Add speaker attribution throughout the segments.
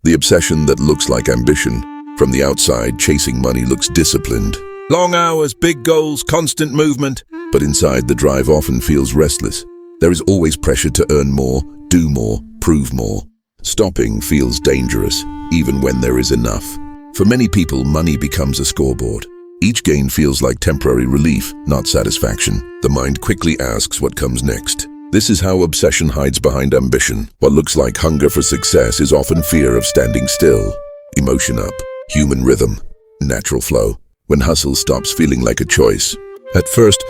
Speaker 1: The obsession that looks like ambition. From the outside, chasing money looks disciplined. Long hours, big goals, constant movement. But inside, the drive often feels restless. There is always pressure to earn more, do more, prove more. Stopping feels dangerous, even when there is enough. For many people, money becomes a scoreboard. Each gain feels like temporary relief, not satisfaction. The mind quickly asks what comes next. This is how obsession hides behind ambition. What looks like hunger for success is often fear of standing still. Emotion up, human rhythm, natural flow. When hustle stops feeling like a choice. At first,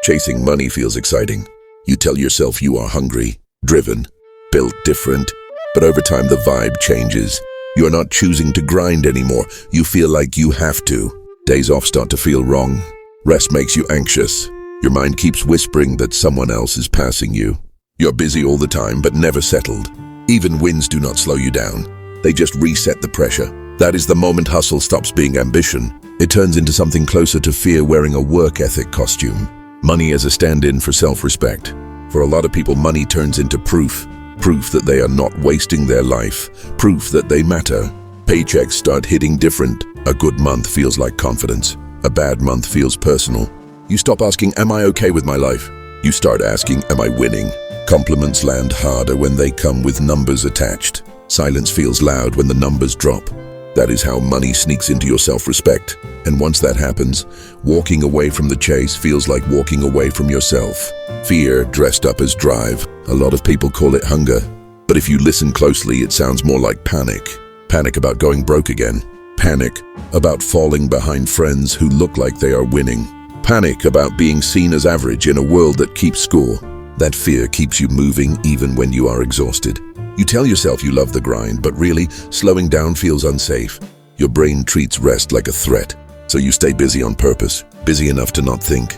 Speaker 1: chasing money feels exciting. You tell yourself you are hungry, driven, built different. But over time, the vibe changes. You are not choosing to grind anymore. You feel like you have to. Days off start to feel wrong. Rest makes you anxious. Your mind keeps whispering that someone else is passing you. You're busy all the time, but never settled. Even wins do not slow you down. They just reset the pressure. That is the moment hustle stops being ambition. It turns into something closer to fear wearing a work ethic costume. Money as a stand-in for self-respect. For a lot of people, money turns into proof. Proof that they are not wasting their life. Proof that they matter. Paychecks start hitting different. A good month feels like confidence. A bad month feels personal. You stop asking, am I okay with my life? You start asking, am I winning? Compliments land harder when they come with numbers attached. Silence feels loud when the numbers drop. That is how money sneaks into your self-respect. And once that happens, walking away from the chase feels like walking away from yourself. Fear dressed up as drive. A lot of people call it hunger. But if you listen closely, it sounds more like panic. Panic about going broke again. Panic about falling behind friends who look like they are winning. Panic about being seen as average in a world that keeps score. That fear keeps you moving even when you are exhausted. You tell yourself you love the grind, but really, slowing down feels unsafe. Your brain treats rest like a threat, so you stay busy on purpose, busy enough to not think,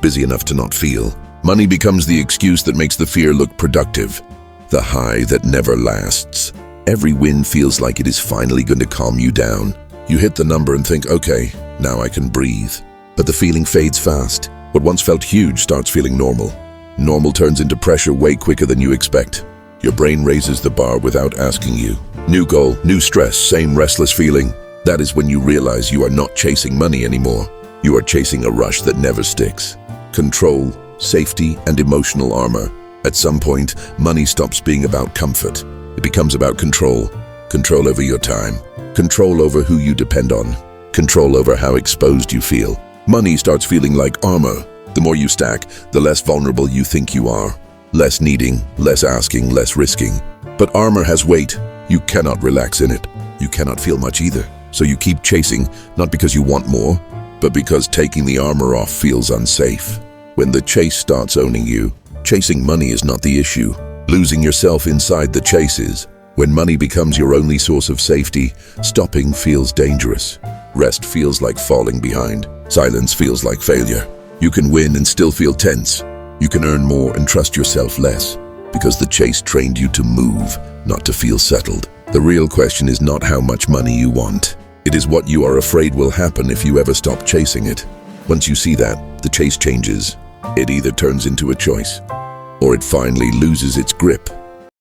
Speaker 1: busy enough to not feel. Money becomes the excuse that makes the fear look productive, the high that never lasts. Every win feels like it is finally going to calm you down. You hit the number and think, okay, now I can breathe. But the feeling fades fast. What once felt huge starts feeling normal. Normal turns into pressure way quicker than you expect. Your brain raises the bar without asking you. New goal, new stress, same restless feeling. That is when you realize you are not chasing money anymore. You are chasing a rush that never sticks. Control, safety, and emotional armor. At some point, money stops being about comfort. It becomes about control. Control over your time. Control over who you depend on. Control over how exposed you feel. Money starts feeling like armor. The more you stack, the less vulnerable you think you are. Less needing, less asking, less risking. But armor has weight. You cannot relax in it. You cannot feel much either. So you keep chasing, not because you want more, but because taking the armor off feels unsafe. When the chase starts owning you, chasing money is not the issue. Losing yourself inside the chase is. When money becomes your only source of safety, stopping feels dangerous. Rest feels like falling behind. Silence feels like failure. You can win and still feel tense. You can earn more and trust yourself less, because the chase trained you to move, not to feel settled. The real question is not how much money you want. It is what you are afraid will happen if you ever stop chasing it. Once you see that, the chase changes. It either turns into a choice, or it finally loses its grip.